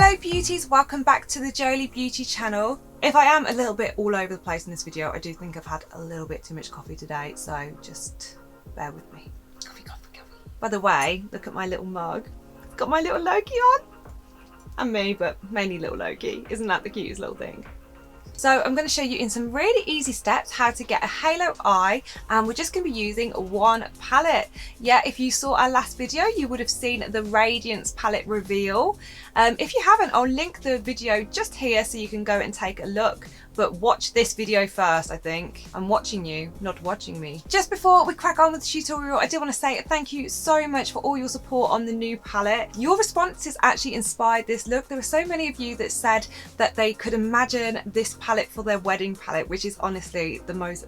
Hello beauties, welcome back to the Jolie Beauty channel. If I am a little bit all over the place in this video, I do think I've had a little bit too much coffee today, so just bear with me. Coffee, coffee, coffee. By the way, look at my little mug. It's got my little Loki on. And me, but mainly little Loki. Isn't that the cutest little thing? So I'm going to show you in some really easy steps how to get a halo eye, and we're just going to be using one palette. Yeah, if you saw our last video, you would have seen the Radiance palette reveal. If you haven't, I'll link the video just here so you can go and take a look. But watch this video first, I think. I'm watching you, not watching me. Just before we crack on with the tutorial, I do want to say thank you so much for all your support on the new palette. Your responses actually inspired this look. There were so many of you that said that they could imagine this palette for their wedding palette, which is honestly the most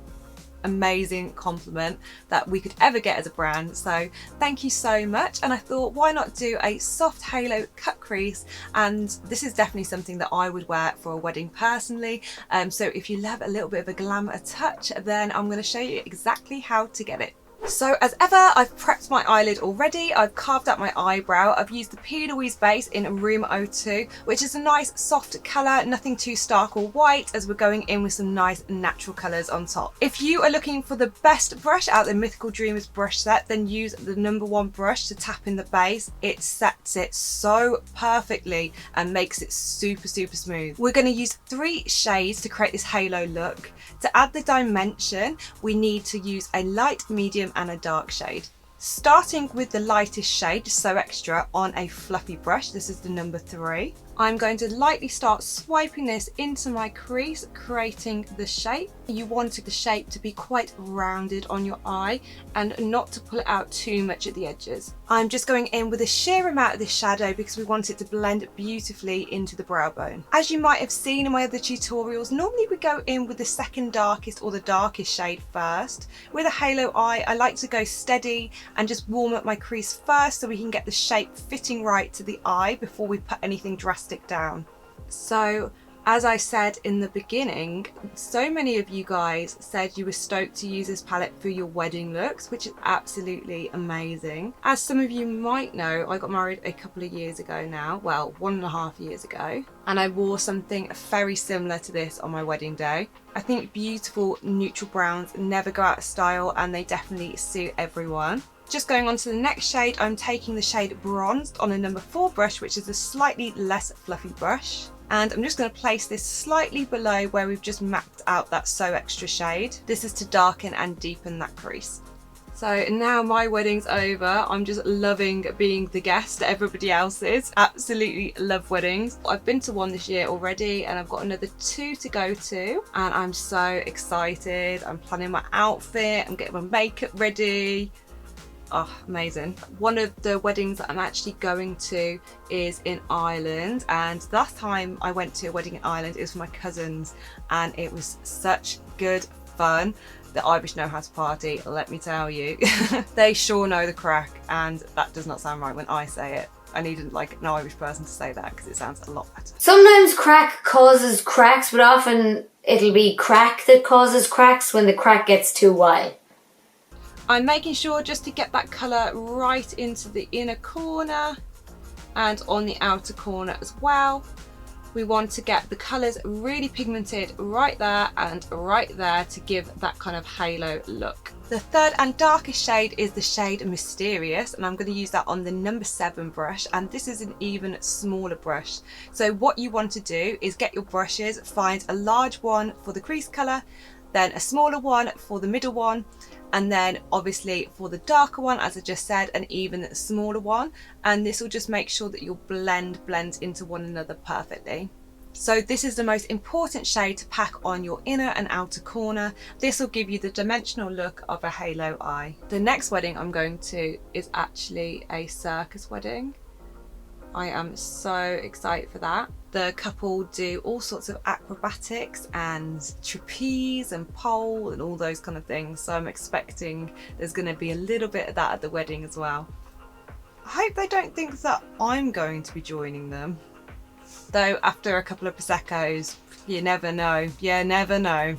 amazing compliment that we could ever get as a brand. So thank you so much. And I thought, why not do a soft halo cut crease? And this is definitely something that I would wear for a wedding personally. So if you love a little bit of a glamour touch, then I'm going to show you exactly how to get it. So as ever, I've prepped my eyelid already. I've carved out my eyebrow. I've used the P. Louise base in Room 02, which is a nice soft colour, nothing too stark or white, as we're going in with some nice natural colours on top. If you are looking for the best brush out of the Mythical Dreamers brush set, then use the #1 brush to tap in the base. It sets it so perfectly and makes it super smooth. We're going to use 3 shades to create this halo look. To add the dimension, we need to use a light, medium and a dark shade. Starting with the lightest shade, So Extra, on a fluffy brush. This is the #3. I'm going to lightly start swiping this into my crease, creating the shape. You wanted the shape to be quite rounded on your eye and not to pull it out too much at the edges. I'm just going in with a sheer amount of this shadow because we want it to blend beautifully into the brow bone. As you might have seen in my other tutorials, normally we go in with the second darkest or the darkest shade first. With a halo eye, I like to go steady and just warm up my crease first so we can get the shape fitting right to the eye before we put anything drastic down. So as I said in the beginning, so many of you guys said you were stoked to use this palette for your wedding looks, which is absolutely amazing. As some of you might know, I got married a couple of years ago now, well, 1.5 years ago, and I wore something very similar to this on my wedding day. I think beautiful neutral browns never go out of style and they definitely suit everyone. Just going on to the next shade, I'm taking the shade Bronzed on a #4 brush, which is a slightly less fluffy brush. And I'm just going to place this slightly below where we've just mapped out that So Extra shade. This is to darken and deepen that crease. So now my wedding's over. I'm just loving being the guest everybody else is. Absolutely love weddings. I've been to one this year already and I've got another 2 to go to. And I'm so excited. I'm planning my outfit. I'm getting my makeup ready. Oh, amazing. One of the weddings that I'm actually going to is in Ireland, and last time I went to a wedding in Ireland it was for my cousins and it was such good fun. The Irish know how to party, let me tell you. They sure know the crack, and that does not sound right when I say it. I needed like an Irish person to say that because it sounds a lot better. Sometimes crack causes cracks, but often it'll be crack that causes cracks when the crack gets too wide. I'm making sure just to get that colour right into the inner corner and on the outer corner as well. We want to get the colours really pigmented right there and right there to give that kind of halo look. The third and darkest shade is the shade Mysterious, and I'm going to use that on the #7 brush, and this is an even smaller brush. So what you want to do is get your brushes, find a large one for the crease colour, then a smaller one for the middle one, and then obviously for the darker one, as I just said, an even smaller one, and this will just make sure that your blend blends into one another perfectly. So this is the most important shade to pack on your inner and outer corner. This will give you the dimensional look of a halo eye. The next wedding I'm going to is actually a circus wedding. I am so excited for that. The couple do all sorts of acrobatics and trapeze and pole and all those kind of things, so I'm expecting there's going to be a little bit of that at the wedding as well. I hope they don't think that I'm going to be joining them, though after a couple of Prosecco's you never know, you never know.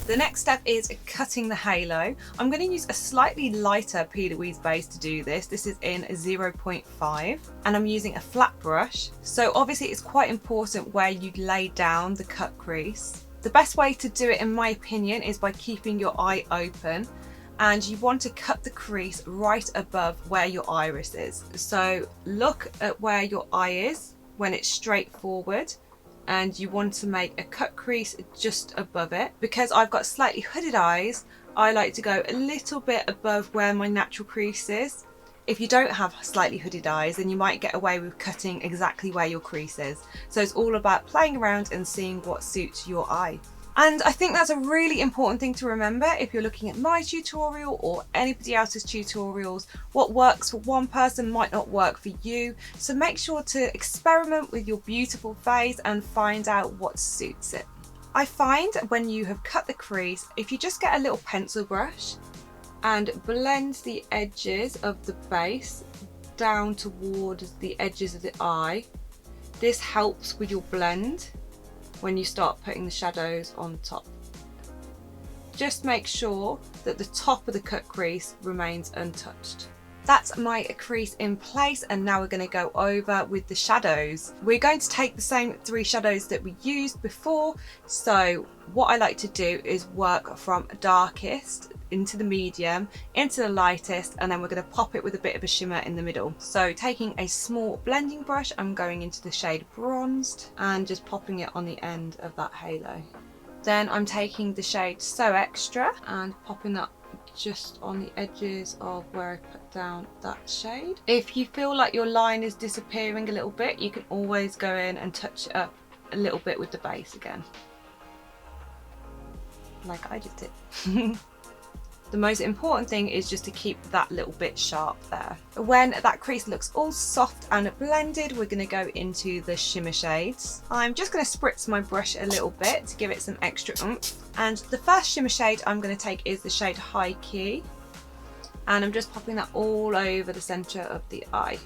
The next step is cutting the halo. I'm going to use a slightly lighter P. Louise base to do this. This is in 0.5 and I'm using a flat brush. So obviously it's quite important where you lay down the cut crease. The best way to do it, in my opinion, is by keeping your eye open, and you want to cut the crease right above where your iris is. So look at where your eye is when it's straight forward, and you want to make a cut crease just above it. Because I've got slightly hooded eyes, I like to go a little bit above where my natural crease is. If you don't have slightly hooded eyes, then you might get away with cutting exactly where your crease is. So it's all about playing around and seeing what suits your eye. And I think that's a really important thing to remember if you're looking at my tutorial or anybody else's tutorials. What works for one person might not work for you. So make sure to experiment with your beautiful face and find out what suits it. I find when you have cut the crease, if you just get a little pencil brush and blend the edges of the base down towards the edges of the eye, this helps with your blend when you start putting the shadows on top. Just make sure that the top of the cut crease remains untouched. That's my crease in place, and now we're going to go over with the shadows. We're going to take the same 3 shadows that we used before. So what I like to do is work from darkest into the medium, into the lightest, and then we're going to pop it with a bit of a shimmer in the middle. So taking a small blending brush, I'm going into the shade Bronzed and just popping it on the end of that halo. Then I'm taking the shade So Extra and popping that just on the edges of where I put down that shade. If you feel like your line is disappearing a little bit, you can always go in and touch it up a little bit with the base again, like I just did. The most important thing is just to keep that little bit sharp there. When that crease looks all soft and blended, we're going to go into the shimmer shades. I'm just going to spritz my brush a little bit to give it some extra oomph. And the first shimmer shade I'm going to take is the shade High Key. And I'm just popping that all over the centre of the eye.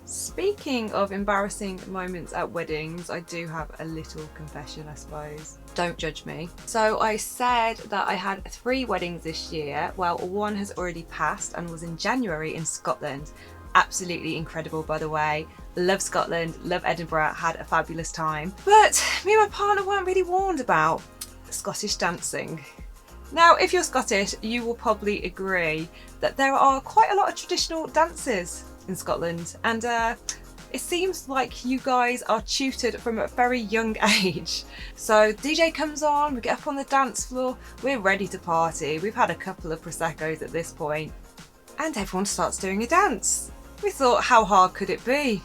Speaking of embarrassing moments at weddings, I do have a little confession, I suppose. Don't judge me. So I said that I had 3 weddings this year. Well, one has already passed and was in January in Scotland. Absolutely incredible, by the way. Love Scotland, love Edinburgh, had a fabulous time. But me and my partner weren't really warned about Scottish dancing. Now, if you're Scottish, you will probably agree that there are quite a lot of traditional dances in Scotland, and it seems like you guys are tutored from a very young age. So DJ comes on, we get up on the dance floor, we're ready to party. We've had a couple of Prosecco's at this point, and everyone starts doing a dance. We thought, how hard could it be?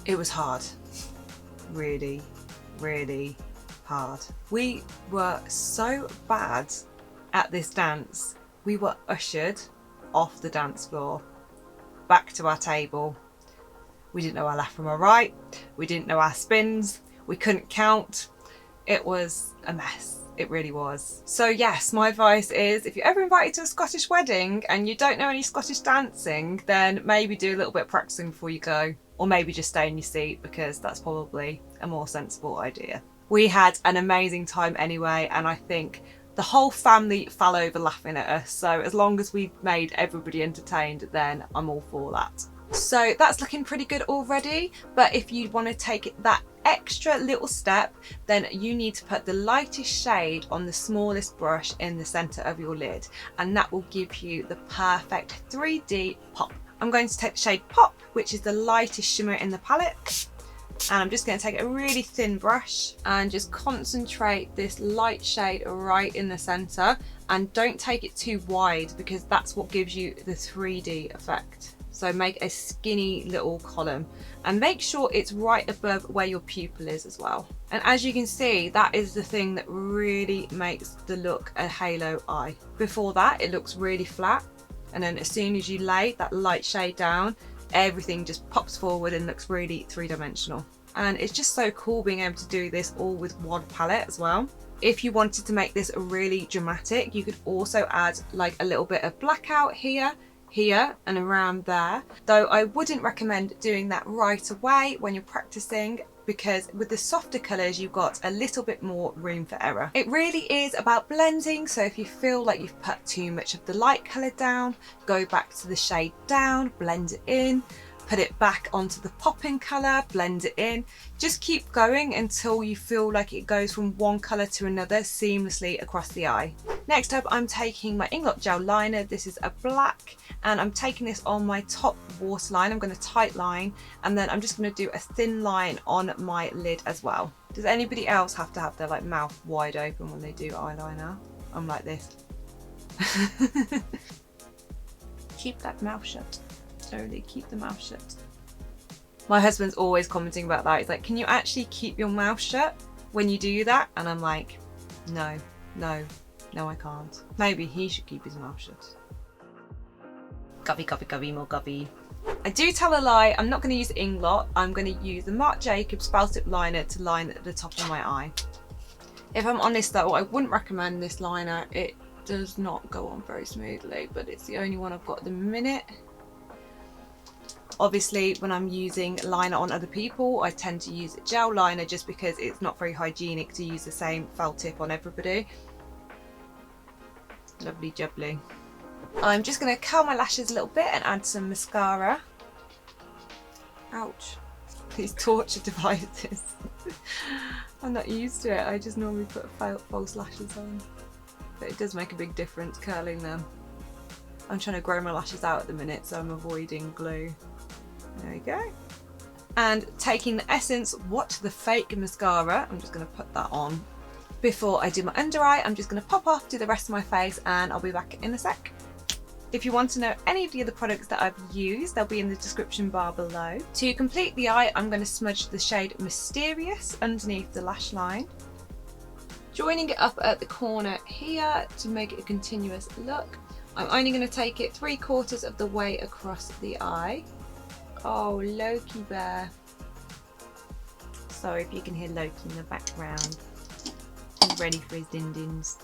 It was hard. Really, really hard. We were so bad at this dance. We were ushered off the dance floor, back to our table. We didn't know our left from our right. We didn't know our spins. We couldn't count. It was a mess. It really was. So yes, my advice is if you're ever invited to a Scottish wedding and you don't know any Scottish dancing, then maybe do a little bit of practicing before you go, or maybe just stay in your seat, because that's probably a more sensible idea. We had an amazing time anyway, and I think the whole family fell over laughing at us. So as long as we made everybody entertained, then I'm all for that. So that's looking pretty good already, but if you want to take that extra little step, then you need to put the lightest shade on the smallest brush in the center of your lid, and that will give you the perfect 3D pop. I'm going to take the shade Pop, which is the lightest shimmer in the palette, and I'm just going to take a really thin brush and just concentrate this light shade right in the center, and don't take it too wide because that's what gives you the 3D effect. So make a skinny little column and make sure it's right above where your pupil is as well. And as you can see, that is the thing that really makes the look a halo eye. Before that, it looks really flat. And then as soon as you lay that light shade down, everything just pops forward and looks really 3-dimensional. And it's just so cool being able to do this all with one palette as well. If you wanted to make this really dramatic, you could also add like a little bit of blackout here here and around there, though I wouldn't recommend doing that right away when you're practicing, because with the softer colours you've got a little bit more room for error. It really is about blending, so if you feel like you've put too much of the light colour down, go back to the shade down, blend it in, put it back onto the popping colour, blend it in. Just keep going until you feel like it goes from one colour to another seamlessly across the eye. Next up, I'm taking my Inkblot gel liner. This is a black, and I'm taking this on my top waterline. I'm going to tight line, and then I'm just going to do a thin line on my lid as well. Does anybody else have to have their like mouth wide open when they do eyeliner? I'm like this. Keep that mouth shut. Slowly keep the mouth shut. My husband's always commenting about that. He's like, can you actually keep your mouth shut when you do that? And I'm like, no, I can't. Maybe he should keep his mouth shut. Gubby, gubby, gubby, more gubby. I do tell a lie, I'm not going to use Inkblot. I'm going to use the Marc Jacobs Spell Tip liner to line at the top of my eye. If I'm honest though, I wouldn't recommend this liner. It does not go on very smoothly, but it's the only one I've got at the minute. Obviously, when I'm using liner on other people, I tend to use gel liner just because it's not very hygienic to use the same felt tip on everybody. Lovely jubbly. I'm just going to curl my lashes a little bit and add some mascara. Ouch. These torture devices. I'm not used to it. I just normally put false lashes on. But it does make a big difference curling them. I'm trying to grow my lashes out at the minute, so I'm avoiding glue. There we go. And taking the Essence What the Fake mascara, I'm just going to put that on. Before I do my under eye, I'm just going to pop off, do the rest of my face, and I'll be back in a sec. If you want to know any of the other products that I've used, they'll be in the description bar below. To complete the eye, I'm going to smudge the shade Mysterious underneath the lash line, joining it up at the corner here to make it a continuous look. I'm only going to take it 3/4 of the way across the eye. Oh, Loki bear. Sorry if you can hear Loki in the background. He's ready for his din-dins.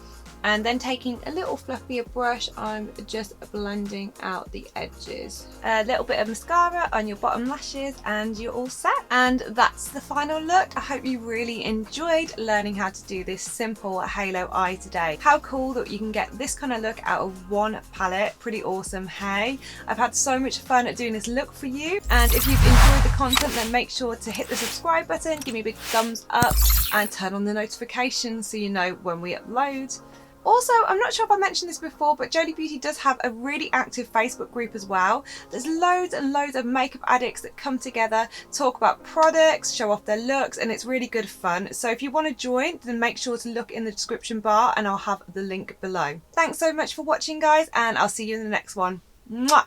And then taking a little fluffier brush, I'm just blending out the edges. A little bit of mascara on your bottom lashes and you're all set. And that's the final look. I hope you really enjoyed learning how to do this simple halo eye today. How cool that you can get this kind of look out of one palette. Pretty awesome, hey? I've had so much fun at doing this look for you. And if you've enjoyed the content, then make sure to hit the subscribe button, give me a big thumbs up, and turn on the notifications so you know when we upload. Also, I'm not sure if I mentioned this before, but Jolie Beauty does have a really active Facebook group as well. There's loads and loads of makeup addicts that come together, talk about products, show off their looks, and it's really good fun. So if you want to join, then make sure to look in the description bar and I'll have the link below. Thanks so much for watching, guys, and I'll see you in the next one. Mwah!